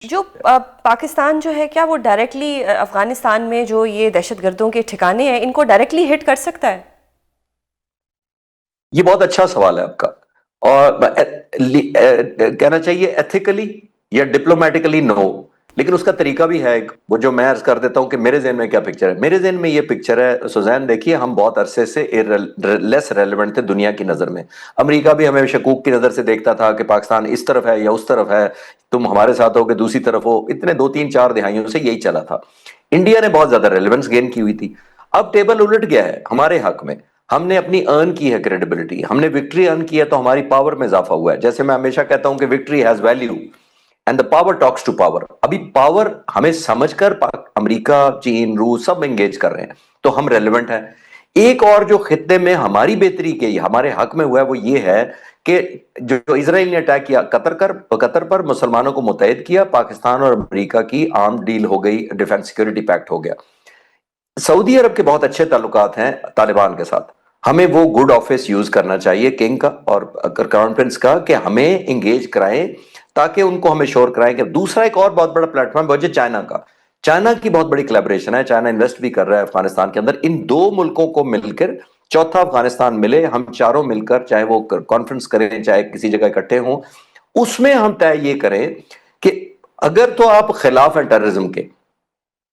جو پاکستان جو ہے کیا وہ ڈائریکٹلی افغانستان میں جو یہ دہشت گردوں کے ٹھکانے ہیں ان کو ڈائریکٹلی ہٹ کر سکتا ہے؟ یہ بہت اچھا سوال ہے آپ کا، اور کہنا چاہیے ایتھیکلی یا ڈپلومیٹکلی نو، لیکن اس کا طریقہ بھی ہے ایک، وہ جو میں عرض کر دیتا ہوں کہ میرے ذہن میں کیا پکچر ہے۔ میرے ذہن میں یہ پکچر ہے سوزین، دیکھیے ہم بہت عرصے سے لیس ریلیونٹ تھے دنیا کی نظر میں۔ امریکہ بھی ہمیں شکوک کی نظر سے دیکھتا تھا کہ پاکستان اس طرف ہے یا اس طرف ہے، تم ہمارے ساتھ ہو کہ دوسری طرف ہو، اتنے 2 3 4 دہائیوں سے یہی چلا تھا۔ انڈیا نے بہت زیادہ ریلیونس گین کی ہوئی تھی۔ اب ٹیبل الٹ گیا ہے ہمارے حق میں، ہم نے اپنی ارن کی ہے کریڈیبلٹی، ہم نے وکٹری ارن کی ہے تو ہماری پاور میں اضافہ ہوا ہے۔ جیسے میں ہمیشہ کہتا ہوں کہ victory has value and the power talks to power. ابھی پاور ہمیں سمجھ کر امریکہ، چین، روس سب انگیج کر رہے ہیں تو ہم ریلیونٹ ہیں۔ ایک اور جو خطے میں ہماری بہتری کے ہمارے حق میں ہوا ہے وہ یہ ہے کہ جو اسرائیل نے اٹیک کیا قطر پر، مسلمانوں کو متحد کیا، پاکستان اور امریکہ کی عام ڈیل ہو گئی، ڈیفنس سیکورٹی پیکٹ ہو گیا۔ سعودی عرب کے بہت اچھے تعلقات ہیں طالبان کے ساتھ، ہمیں وہ گڈ آفس یوز کرنا چاہیے کنگ کا اور کراؤن پرنس کا کہ ہمیں انگیج کرائیں تاکہ ان کو ہمیں شور کرائیں کہ دوسرا ایک اور بہت بڑا پلیٹ فارم ہے چائنا کا۔ چائنا کی بہت بڑی کلیبریشن ہے، چائنا انویسٹ بھی کر رہا ہے افغانستان کے اندر۔ ان دو ملکوں کو مل کر چوتھا افغانستان ملے، ہم چاروں مل کر چاہے وہ کانفرنس کریں چاہے کسی جگہ اکٹھے ہوں، اس میں ہم طے یہ کریں کہ اگر تو آپ خلاف ہیں ٹیررزم کے،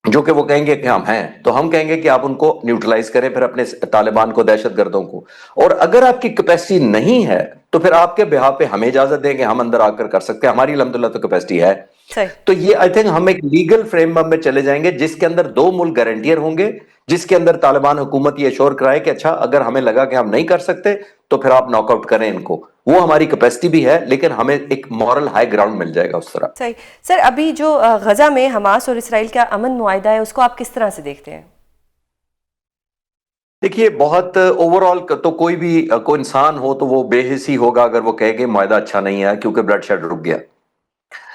جو کہ وہ کہیں گے کہ ہم ہیں، تو ہم کہیں گے کہ آپ ان کو نیوٹرلائز کریں پھر اپنے طالبان کو، دہشت گردوں کو۔ اور اگر آپ کی کیپیسٹی نہیں ہے تو پھر آپ کے بہاف پہ ہمیں اجازت دیں کہ ہم اندر آ کر سکتے ہیں، ہماری الحمدللہ تو کیپیسٹی ہے۔ صحیح۔ تو یہ آئی تھنک ہم ایک لیگل فریم ورک میں چلے جائیں گے جس کے اندر دو ملک گارنٹیئر ہوں گے، جس کے اندر طالبان حکومت یہ شور کرائے کہ اچھا اگر ہمیں لگا کہ ہم نہیں کر سکتے تو پھر آپ ناک آؤٹ کریں ان کو۔ وہ ہماری کیپیسٹی بھی ہے لیکن ہمیں ایک مورل ہائی گراؤنڈ مل جائے گا اس طرح۔ صحیح۔ سر ابھی جو غزہ میں حماس اور اسرائیل کا امن معاہدہ ہے اس کو آپ کس طرح سے دیکھتے ہیں؟ دیکھیے بہت اوور آل تو کوئی انسان ہو تو وہ بے حسی ہوگا اگر وہ کہے کہ معاہدہ اچھا نہیں ہے کیونکہ بلڈ شیڈ رک گیا،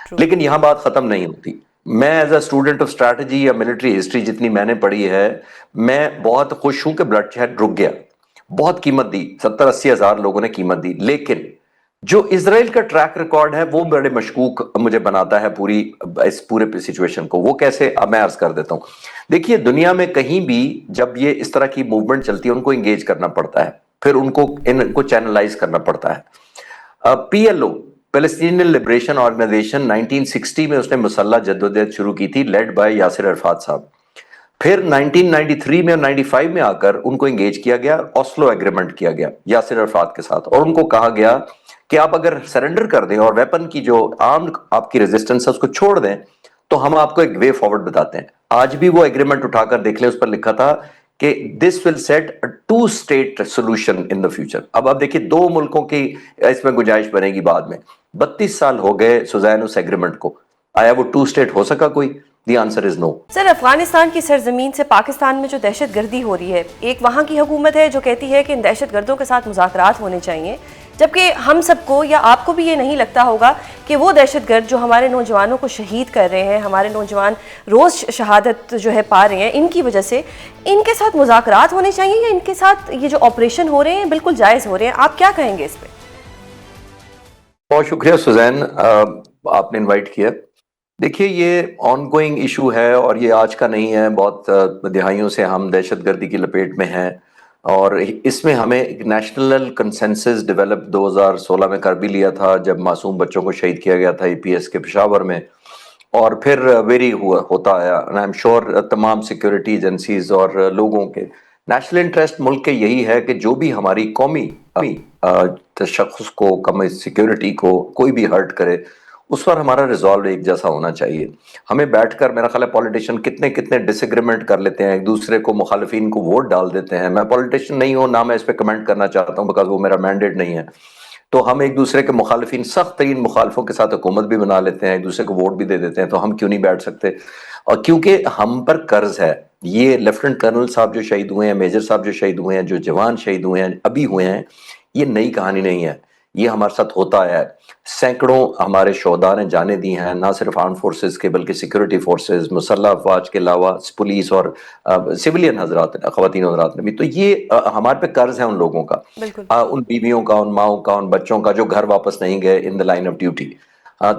ٹرو۔ لیکن یہاں بات ختم نہیں ہوتی۔ میں as a student of strategy یا ملٹری ہسٹری جتنی میں نے پڑھی ہے، میں بہت خوش ہوں کہ بلڈ شیڈ رک گیا، بہت قیمت دی، 70 80 ہزار لوگوں نے قیمت دی، لیکن جو اسرائیل کا ٹریک ریکارڈ ہے وہ بڑے مشکوک مجھے بناتا ہے اس پورے سچویشن کو۔ وہ کیسے، اب میں عرض کر دیتا ہوں۔ دیکھیے دنیا میں کہیں بھی جب یہ اس طرح کی موومنٹ چلتی ہے ان کو انگیج کرنا پڑتا ہے، پھر ان کو چینلائز کرنا پڑتا ہے۔ P L O, Palestinian Liberation Organization, 1960 میں اس نے مسلح جدوجہد شروع کی تھی، لیڈ بائی یاسر عرفات صاحب۔ پھر 1993 میں اور 95 میں آ کر ان کو انگیج کیا گیا، اوسلو ایگریمنٹ کیا گیا یاسر عرفات کے ساتھ، اور ان کو کہا گیا کہ آپ اگر سرنڈر کر دیں اور ویپن کی جو آرم آپ کی ریزسٹنس ہے اس کو چھوڑ دیں تو ہم آپ کو ایک وے فارورڈ بتاتے ہیں۔ آج بھی وہ ایگریمنٹ اٹھا کر دیکھ لیں، اس پر لکھا تھا کہ this will set a 2 state solution in the future. اب دیکھیے دو ملکوں کی اس میں گنجائش بنے گی بعد میں۔ 32 سال ہو گئے سوزین اس ایگریمنٹ کو، آیا وہ 2 اسٹیٹ ہو سکا کوئی؟ دی آنسر از نو۔ سر افغانستان کی سرزمین سے پاکستان میں جو دہشت گردی ہو رہی ہے، ایک وہاں کی حکومت ہے جو کہتی ہے کہ ان دہشت گردوں کے ساتھ مذاکرات ہونے چاہیے، جبکہ ہم سب کو یا آپ کو بھی یہ نہیں لگتا ہوگا کہ وہ دہشت گرد جو ہمارے نوجوانوں کو شہید کر رہے ہیں، ہمارے نوجوان روز شہادت جو ہے پا رہے ہیں ان کی وجہ سے، ان کے ساتھ مذاکرات ہونے چاہیے یا ان کے ساتھ یہ جو آپریشن ہو رہے ہیں بالکل جائز ہو رہے ہیں؟ آپ کیا کہیں گے اس پہ؟ بہت شکریہ سوزین، آپ نے انوائٹ کیا۔ دیکھیے یہ آن گوئنگ ایشو ہے اور یہ آج کا نہیں ہے، بہت دہائیوں سے ہم دہشت گردی کی لپیٹ میں ہیں، اور اس میں ہمیں ایک نیشنل کنسنسس ڈیولپ 2016 میں کر بھی لیا تھا جب معصوم بچوں کو شہید کیا گیا تھا ای پی ایس کے پشاور میں، اور پھر ویری ہوتا آیا۔ آئی ایم شیور تمام سیکورٹی ایجنسیز اور لوگوں کے نیشنل انٹرسٹ ملک کے یہی ہے کہ جو بھی ہماری قومی تشخص کو، قومی سیکورٹی کو کوئی بھی ہرٹ کرے اس پر ہمارا ریزالو ایک جیسا ہونا چاہیے۔ ہمیں بیٹھ کر، میرا خیال ہے پولیٹیشین کتنے ڈس ایگریمنٹ کر لیتے ہیں، ایک دوسرے کو، مخالفین کو ووٹ ڈال دیتے ہیں۔ میں پولیٹیشین نہیں ہوں، نہ میں اس پہ کمنٹ کرنا چاہتا ہوں بیکاز وہ میرا مینڈیٹ نہیں ہے۔ تو ہم ایک دوسرے کے مخالفین، سخت ترین مخالفوں کے ساتھ حکومت بھی بنا لیتے ہیں، ایک دوسرے کو ووٹ بھی دے دیتے ہیں، تو ہم کیوں نہیں بیٹھ سکتے؟ اور کیونکہ ہم پر قرض ہے۔ یہ لیفٹنٹ کرنل صاحب جو شہید ہوئے ہیں، میجر صاحب جو شہید ہوئے ہیں، جو جوان شہید ہوئے ہیں، ابھی ہوئے ہیں، یہ نئی کہانی نہیں ہے، یہ ہمارے ساتھ ہوتا ہے۔ سینکڑوں ہمارے شہداء نے جانیں دی ہیں، نہ صرف آرم فورسز کے بلکہ سیکورٹی فورسز، مسلح افواج کے علاوہ پولیس اور سویلین حضرات، خواتین حضرات نے بھی۔ تو یہ ہمارے پہ قرض ہے ان لوگوں کا، بالکل۔ ان بیویوں کا، ان ماؤں کا، ان بچوں کا جو گھر واپس نہیں گئے ان دا لائن آف ڈیوٹی۔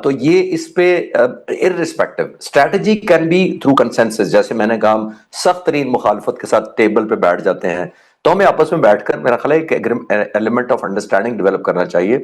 تو یہ اس پہ irrespective strategy can be through consensus. جیسے میں نے کہا ہم سخت ترین مخالفت کے ساتھ ٹیبل پہ بیٹھ جاتے ہیں تو ہمیں آپس میں بیٹھ کر میرا خیال ہے ایک ایلیمنٹ آف انڈرسٹینڈنگ ڈیولپ کرنا چاہیے،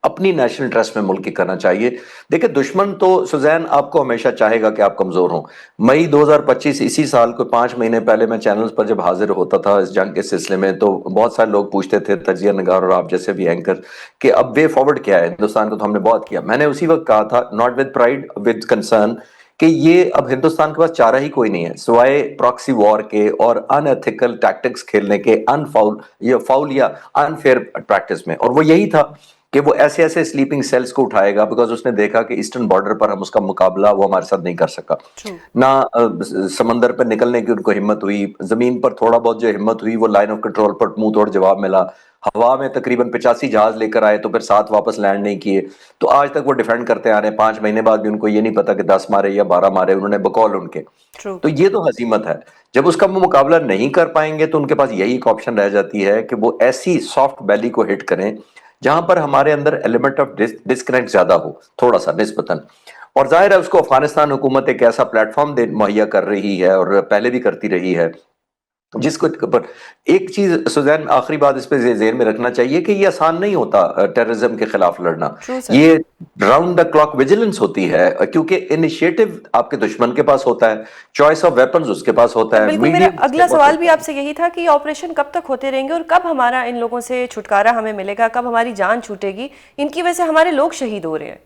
اپنی نیشنل انٹرسٹ میں ملک کی کرنا چاہیے۔ دیکھیں دشمن تو سوزین آپ کو ہمیشہ چاہے گا کہ آپ کمزور ہوں۔ مئی 2025 اسی سال کو 5 مہینے پہلے میں چینلز پر جب حاضر ہوتا تھا اس جنگ کے سلسلے میں تو بہت سارے لوگ پوچھتے تھے، تجزیہ نگار اور آپ جیسے بھی اینکر، کہ اب وے فارورڈ کیا ہے ہندوستان کو؟ تو ہم نے بہت کیا۔ میں نے اسی وقت کہا تھا not with pride with concern کہ یہ اب ہندوستان کے پاس چارہ ہی کوئی نہیں ہے سوائے پراکسی وار کے اور ان ایتھیکل ٹیکٹکس کھیلنے کے، فاؤل یا انفیئر پریکٹس میں، اور وہ یہی تھا کہ وہ ایسے ایسے سلیپنگ سیلز کو اٹھائے گا بیکاز اس نے دیکھا کہ ایسٹرن بارڈر پر ہم اس کا مقابلہ وہ ہمارے ساتھ نہیں کر سکا، نہ سمندر پر نکلنے کی ان کو ہمت ہوئی، زمین پر تھوڑا بہت جو ہمت ہوئی وہ لائن آف کنٹرول پر منہ توڑ جواب ملا، ہوا میں تقریباً 85 جہاز لے کر آئے تو پھر 7 واپس لینڈ نہیں کیے، تو آج تک وہ ڈیفینڈ کرتے آ رہے ہیں۔ 5 مہینے بعد بھی ان کو یہ نہیں پتا کہ 10 مارے یا 12 مارے انہوں نے بقول ان کے، تو یہ تو ہزیمت ہے۔ جب اس کا وہ مقابلہ نہیں کر پائیں گے تو ان کے پاس یہی ایک آپشن رہ جاتی ہے کہ وہ ایسی سافٹ بیلی کو ہٹ کریں جہاں پر ہمارے اندر ایلیمنٹ آف ڈسکنیکٹ زیادہ ہو تھوڑا سا نسبتاً، اور ظاہر ہے اس کو افغانستان حکومت ایک ایسا پلیٹ فارم مہیا کر رہی ہے اور پہلے بھی کرتی رہی ہے جس کو پر ایک چیز سوزین آخری بات اس پہ ذہن میں رکھنا چاہیے کہ یہ آسان نہیں ہوتا ٹیررزم کے خلاف لڑنا، یہ راؤنڈ دا کلاک ویجیلنس ہوتی ہے کیونکہ انیشیٹو آپ کے دشمن کے پاس ہوتا ہے، چوائس آف ویپنز اس کے پاس ہوتا ہے۔ بالکل، میرا اگلا سوال بھی آپ سے یہی تھا کہ یہ آپریشن کب تک ہوتے رہیں گے اور کب ہمارا ان لوگوں سے چھٹکارا ہمیں ملے گا، کب ہماری جان چھوٹے گی؟ ان کی وجہ سے ہمارے لوگ شہید ہو رہے ہیں۔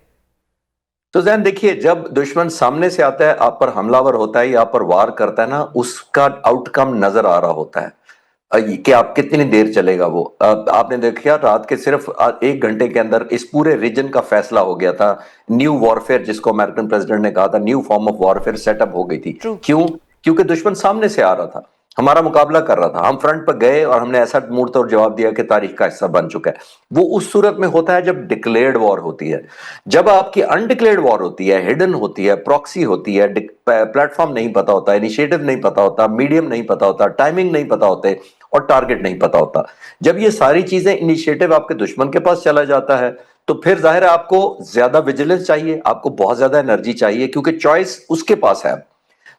تو ذہن دیکھیے جب دشمن سامنے سے آتا ہے آپ پر حملہ ور ہوتا ہے یا آپ پر وار کرتا ہے نا، اس کا آؤٹ کم نظر آ رہا ہوتا ہے کہ آپ کتنی دیر چلے گا وہ۔ آپ نے دیکھا رات کے صرف 1 گھنٹے کے اندر اس پورے ریجن کا فیصلہ ہو گیا تھا، نیو وارفیئر جس کو امریکن پریزیڈنٹ نے کہا تھا، new form of warfare set up ہو گئی تھی۔ کیوں؟ کیونکہ دشمن سامنے سے آ رہا تھا، ہمارا مقابلہ کر رہا تھا، ہم فرنٹ پر گئے اور ہم نے ایسا موڑ توڑ جواب دیا کہ تاریخ کا حصہ بن چکا ہے۔ وہ اس صورت میں ہوتا ہے جب ڈکلیئرڈ وار ہوتی ہے، جب آپ کی انڈکلیئرڈ وار ہوتی ہے، ہڈن ہوتی ہے، پراکسی ہوتی ہے، پلیٹ فارم نہیں پتا ہوتا، انیشیٹو نہیں پتا ہوتا، میڈیم نہیں پتا ہوتا، ٹائمنگ نہیں پتا ہوتے اور ٹارگٹ نہیں پتا ہوتا، جب یہ ساری چیزیں انیشیٹو آپ کے دشمن کے پاس چلا جاتا ہے تو پھر ظاہر ہے آپ کو زیادہ ویجیلنس چاہیے، آپ کو بہت زیادہ انرجی چاہیے کیونکہ چوائس اس کے پاس ہے۔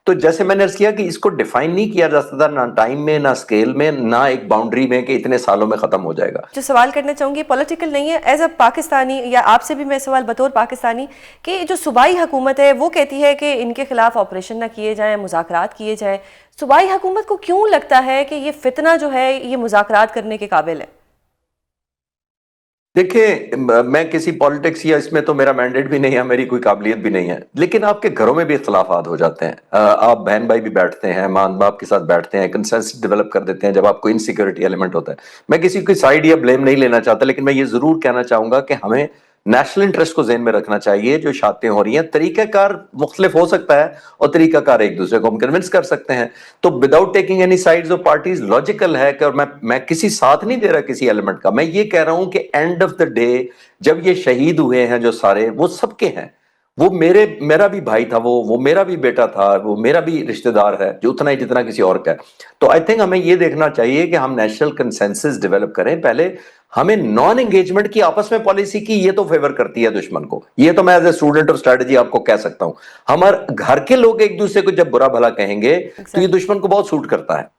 تو جیسے میں نے عرض کیا کہ اس کو ڈیفائن نہیں کیا جا سکتا، نہ ٹائم میں، نہ اسکیل میں، نہ ایک باؤنڈری میں کہ اتنے سالوں میں ختم ہو جائے گا۔ جو سوال کرنا چاہوں گی پولیٹیکل نہیں ہے، ایز اے پاکستانی، یا آپ سے بھی میں سوال بطور پاکستانی، کہ جو صوبائی حکومت ہے وہ کہتی ہے کہ ان کے خلاف آپریشن نہ کیے جائیں، مذاکرات کیے جائیں، صوبائی حکومت کو کیوں لگتا ہے کہ یہ فتنہ جو ہے یہ مذاکرات کرنے کے قابل ہے؟ دیکھیں میں کسی پالیٹکس یا اس میں تو میرا مینڈیٹ بھی نہیں ہے، میری کوئی قابلیت بھی نہیں ہے، لیکن آپ کے گھروں میں بھی اختلافات ہو جاتے ہیں، آپ بہن بھائی بھی بیٹھتے ہیں، ماں باپ کے ساتھ بیٹھتے ہیں، کنسنسس ڈیولپ کر دیتے ہیں جب آپ کو انسیکیورٹی ایلیمنٹ ہوتا ہے۔ میں کسی کی سائیڈ یا بلیم نہیں لینا چاہتا، لیکن میں یہ ضرور کہنا چاہوں گا کہ ہمیں نیشنل انٹرسٹ کو ذہن میں رکھنا چاہیے۔ جو شاتیں ہو رہی ہیں طریقہ کار مختلف ہو سکتا ہے اور طریقہ کار ایک دوسرے کو ہم کنونس کر سکتے ہیں، تو وداؤٹ ٹیکنگ اینی سائڈز اور پارٹیز لاجیکل ہے کہ میں کسی ساتھ نہیں دے رہا کسی ایلیمنٹ کا، میں یہ کہہ رہا ہوں کہ اینڈ آف دا ڈے جب یہ شہید ہوئے ہیں جو سارے، وہ سب کے ہیں، وہ میرا بھی بھائی تھا، وہ میرا بھی بیٹا تھا، وہ میرا بھی رشتہ دار ہے جو اتنا ہی جتنا کسی اور کا ہے۔ تو آئی تھنک ہمیں یہ دیکھنا چاہیے کہ ہم نیشنل کنسنسس ڈیولپ کریں۔ پہلے ہمیں نان انگیجمنٹ کی آپس میں پالیسی کی، یہ تو فیور کرتی ہے دشمن کو، یہ تو میں ایز اے اسٹوڈنٹ اور اسٹریٹجی آپ کو کہہ سکتا ہوں۔ ہمارے گھر کے لوگ ایک دوسرے کو جب برا بھلا کہیں گے تو یہ دشمن کو بہت سوٹ کرتا ہے۔